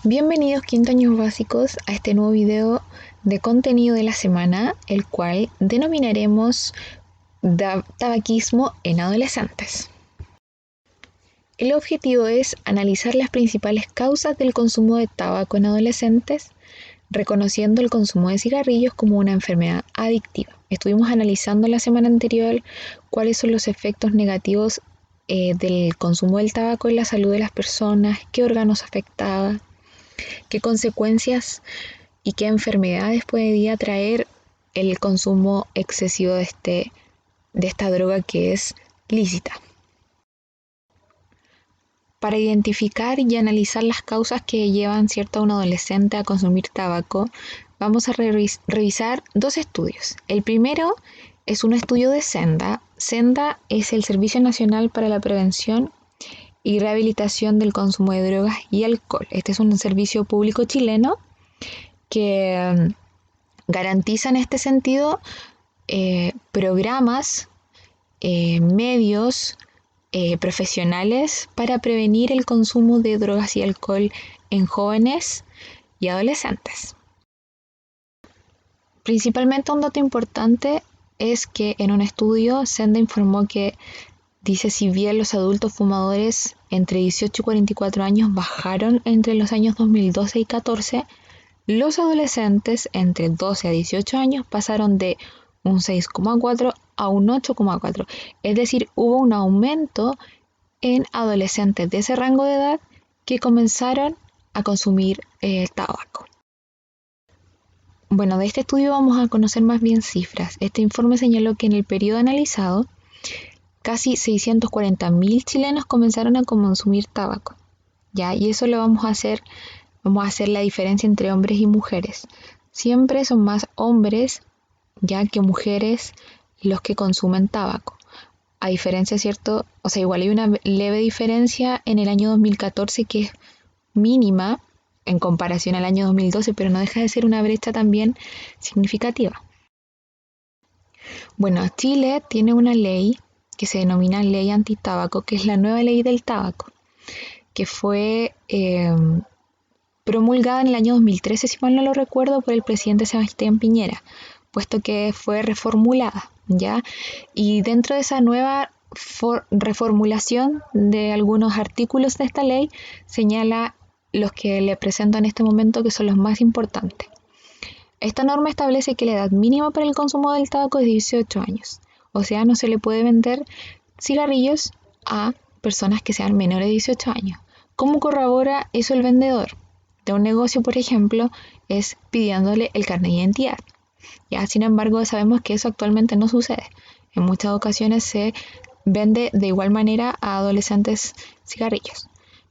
Bienvenidos quintoaños básicos a este nuevo video de contenido de la semana, el cual denominaremos tabaquismo en adolescentes. El objetivo es analizar las principales causas del consumo de tabaco en adolescentes, reconociendo el consumo de cigarrillos como una enfermedad adictiva. Estuvimos analizando la semana anterior cuáles son los efectos negativos del consumo del tabaco en la salud de las personas, qué órganos afectaba, qué consecuencias y qué enfermedades podría traer el consumo excesivo de esta droga que es lícita. Para identificar y analizar las causas que llevan a un adolescente a consumir tabaco, vamos a revisar dos estudios. El primero es un estudio de SENDA. SENDA es el Servicio Nacional para la Prevención y Rehabilitación del Consumo de Drogas y Alcohol. Este es un servicio público chileno que garantiza en este sentido programas, medios, profesionales para prevenir el consumo de drogas y alcohol en jóvenes y adolescentes. Principalmente un dato importante es que en un estudio SENDA informó que dice, si bien los adultos fumadores entre 18 y 44 años bajaron entre los años 2012 y 2014, los adolescentes entre 12 a 18 años pasaron de un 6,4 a un 8,4. Es decir, hubo un aumento en adolescentes de ese rango de edad que comenzaron a consumir tabaco. Bueno, de este estudio vamos a conocer más bien cifras. Este informe señaló que en el periodo analizado, casi 640.000 chilenos comenzaron a consumir tabaco. ¿Ya? Y eso lo vamos a hacer la diferencia entre hombres y mujeres. Siempre son más hombres ya que mujeres los que consumen tabaco. A diferencia, ¿cierto? O sea, igual hay una leve diferencia en el año 2014 que es mínima en comparación al año 2012, pero no deja de ser una brecha también significativa. Bueno, Chile tiene una ley que se denomina Ley Antitabaco, que es la nueva ley del tabaco, que fue promulgada en el año 2013, si mal no lo recuerdo, por el presidente Sebastián Piñera, puesto que fue reformulada, ¿ya? Y dentro de esa nueva reformulación de algunos artículos de esta ley, señala los que le presento en este momento que son los más importantes. Esta norma establece que la edad mínima para el consumo del tabaco es 18 años, o sea, no se le puede vender cigarrillos a personas que sean menores de 18 años. ¿Cómo corrobora eso el vendedor de un negocio, por ejemplo? Es pidiéndole el carnet de identidad. Ya, sin embargo, sabemos que eso actualmente no sucede. En muchas ocasiones se vende de igual manera a adolescentes cigarrillos.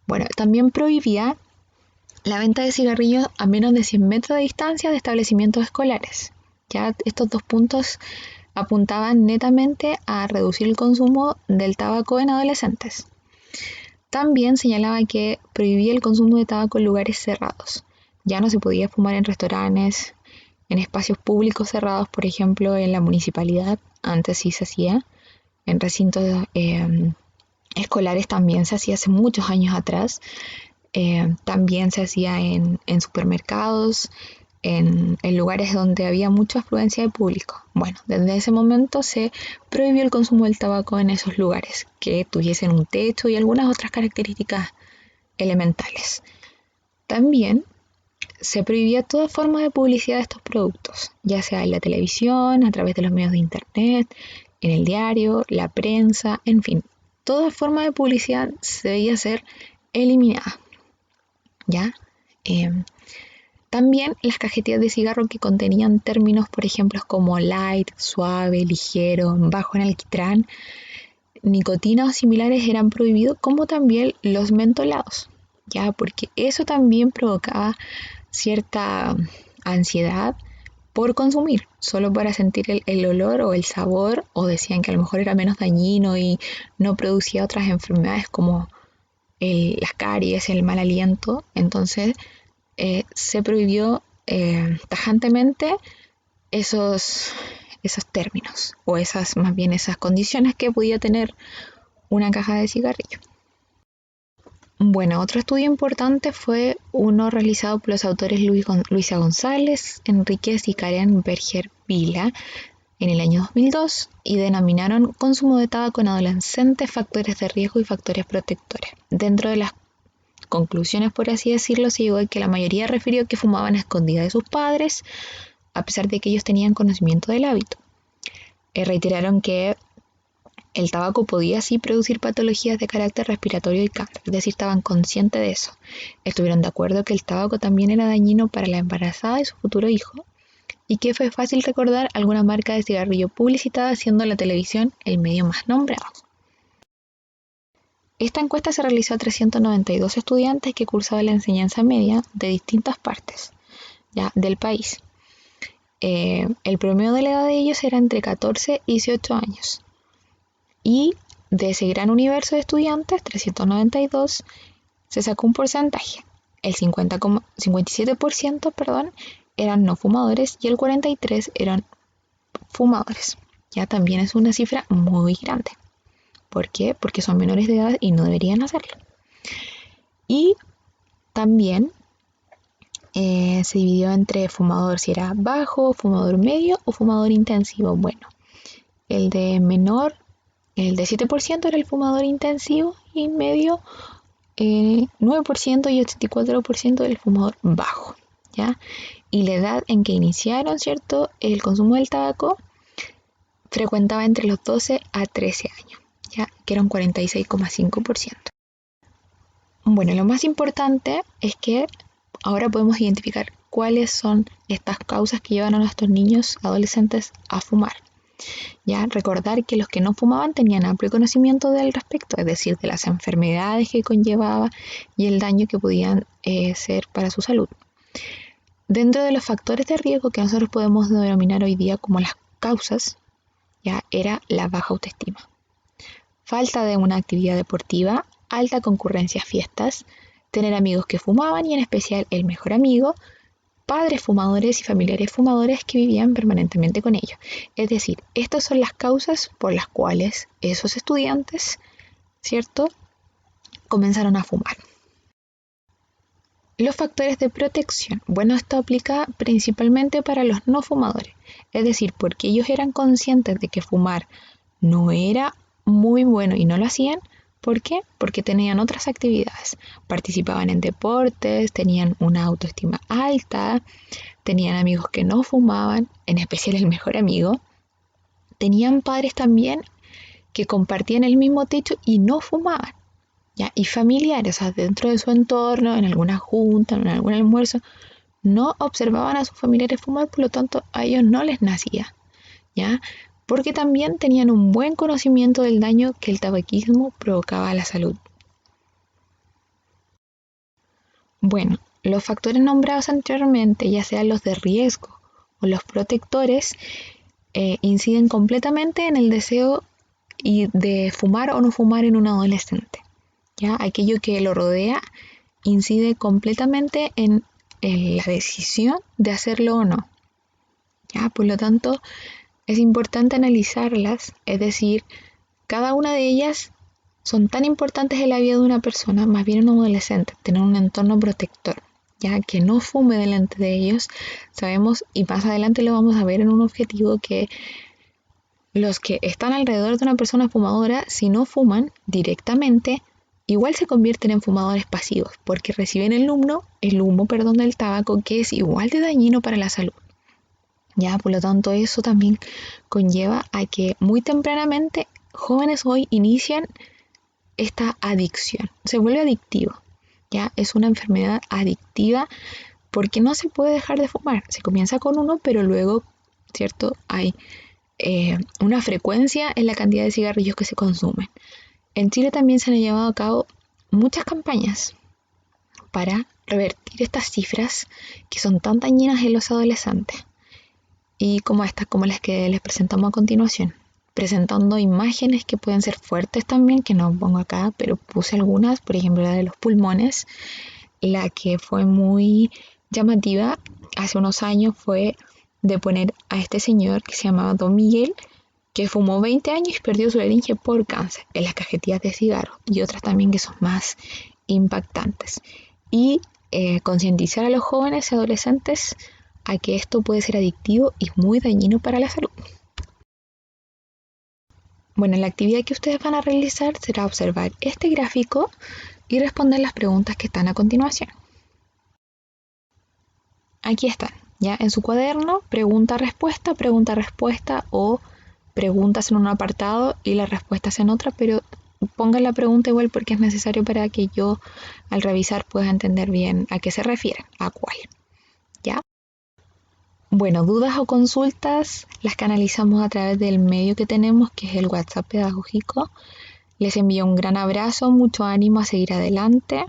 Bueno, también prohibía la venta de cigarrillos a menos de 100 metros de distancia de establecimientos escolares. Ya estos dos puntos apuntaban netamente a reducir el consumo del tabaco en adolescentes. También señalaba que prohibía el consumo de tabaco en lugares cerrados. Ya no se podía fumar en restaurantes, en espacios públicos cerrados, por ejemplo, en la municipalidad, antes sí se hacía, en recintos escolares también se hacía hace muchos años atrás, también se hacía en supermercados, en lugares donde había mucha afluencia de público. Bueno, desde ese momento se prohibió el consumo del tabaco en esos lugares que tuviesen un techo y algunas otras características elementales. También se prohibía toda forma de publicidad de estos productos, ya sea en la televisión, a través de los medios de internet, en el diario, la prensa, en fin. Toda forma de publicidad se debía ser eliminada. ¿Ya? También las cajetillas de cigarro que contenían términos, por ejemplo, como light, suave, ligero, bajo en alquitrán, nicotina o similares eran prohibidos, como también los mentolados, ¿ya? Porque eso también provocaba cierta ansiedad por consumir, solo para sentir el olor o el sabor, o decían que a lo mejor era menos dañino y no producía otras enfermedades como las caries, el mal aliento. Entonces se prohibió tajantemente esos términos, o más bien esas condiciones que podía tener una caja de cigarrillo. Bueno, otro estudio importante fue uno realizado por los autores Luisa González, Enríquez y Karen Berger Vila en el año 2002 y denominaron consumo de tabaco en adolescentes, factores de riesgo y factores protectores. Dentro de las conclusiones, por así decirlo, se llegó a que la mayoría refirió que fumaban a escondidas de sus padres, a pesar de que ellos tenían conocimiento del hábito. Reiteraron que el tabaco podía así producir patologías de carácter respiratorio y cáncer, es decir, estaban conscientes de eso. Estuvieron de acuerdo que el tabaco también era dañino para la embarazada y su futuro hijo, y que fue fácil recordar alguna marca de cigarrillo publicitada, siendo la televisión el medio más nombrado. Esta encuesta se realizó a 392 estudiantes que cursaban la enseñanza media de distintas partes ya del país. El promedio de la edad de ellos era entre 14 y 18 años. Y de ese gran universo de estudiantes, 392, se sacó un porcentaje. El 57% eran no fumadores y el 43% eran fumadores. Ya también es una cifra muy grande. ¿Por qué? Porque son menores de edad y no deberían hacerlo. Y también se dividió entre fumador si era bajo, fumador medio o fumador intensivo. Bueno, el de 7% era el fumador intensivo y medio, 9% y 84% del fumador bajo, ¿ya? Y la edad en que iniciaron, ¿cierto?, el consumo del tabaco frecuentaba entre los 12 a 13 años, ¿ya?, que era un 46,5%. Bueno, lo más importante es que ahora podemos identificar cuáles son estas causas que llevan a nuestros niños adolescentes a fumar. Ya, recordar que los que no fumaban tenían amplio conocimiento del respecto, es decir, de las enfermedades que conllevaba y el daño que podían ser para su salud. Dentro de los factores de riesgo que nosotros podemos denominar hoy día como las causas, ya era la baja autoestima, falta de una actividad deportiva, alta concurrencia a fiestas, tener amigos que fumaban y en especial el mejor amigo, padres fumadores y familiares fumadores que vivían permanentemente con ellos. Es decir, estas son las causas por las cuales esos estudiantes, ¿cierto?, comenzaron a fumar. Los factores de protección. Bueno, esto aplica principalmente para los no fumadores. Es decir, porque ellos eran conscientes de que fumar no era muy bueno y no lo hacían. ¿Por qué? Porque tenían otras actividades. Participaban en deportes, tenían una autoestima alta, tenían amigos que no fumaban, en especial el mejor amigo. Tenían padres también que compartían el mismo techo y no fumaban, ¿ya? Y familiares, o sea, dentro de su entorno, en alguna junta, en algún almuerzo, no observaban a sus familiares fumar, por lo tanto a ellos no les nacía, ¿ya? Porque también tenían un buen conocimiento del daño que el tabaquismo provocaba a la salud. Bueno, los factores nombrados anteriormente, ya sean los de riesgo o los protectores, inciden completamente en el deseo de fumar o no fumar en un adolescente. ¿Ya? Aquello que lo rodea incide completamente en la decisión de hacerlo o no. ¿Ya? Por lo tanto, es importante analizarlas, es decir, cada una de ellas son tan importantes en la vida de una persona, más bien en un adolescente, tener un entorno protector, ya que no fume delante de ellos. Sabemos, y más adelante lo vamos a ver en un objetivo, que los que están alrededor de una persona fumadora, si no fuman directamente, igual se convierten en fumadores pasivos, porque reciben el humo del tabaco, que es igual de dañino para la salud. Ya, por lo tanto, eso también conlleva a que muy tempranamente jóvenes hoy inician esta adicción. Se vuelve adictivo, ya es una enfermedad adictiva porque no se puede dejar de fumar. Se comienza con uno, pero luego, ¿cierto?, hay una frecuencia en la cantidad de cigarrillos que se consumen. En Chile también se han llevado a cabo muchas campañas para revertir estas cifras que son tan dañinas en los adolescentes. Y como estas, como las que les presentamos a continuación, presentando imágenes que pueden ser fuertes también, que no pongo acá, pero puse algunas, por ejemplo la de los pulmones. La que fue muy llamativa hace unos años fue de poner a este señor que se llamaba Don Miguel, que fumó 20 años y perdió su laringe por cáncer, en las cajetillas de cigarro, y otras también que son más impactantes y concientizar a los jóvenes y adolescentes a que esto puede ser adictivo y muy dañino para la salud. Bueno, la actividad que ustedes van a realizar será observar este gráfico y responder las preguntas que están a continuación. Aquí están, ya en su cuaderno, pregunta-respuesta o preguntas en un apartado y las respuestas en otra, pero pongan la pregunta igual porque es necesario para que yo al revisar pueda entender bien a qué se refiere, a cuál, ¿ya? Bueno, dudas o consultas las canalizamos a través del medio que tenemos, que es el WhatsApp pedagógico. Les envío un gran abrazo, mucho ánimo a seguir adelante,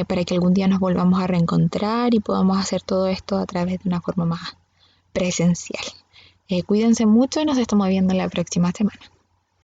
para que algún día nos volvamos a reencontrar y podamos hacer todo esto a través de una forma más presencial. Cuídense mucho y nos estamos viendo la próxima semana.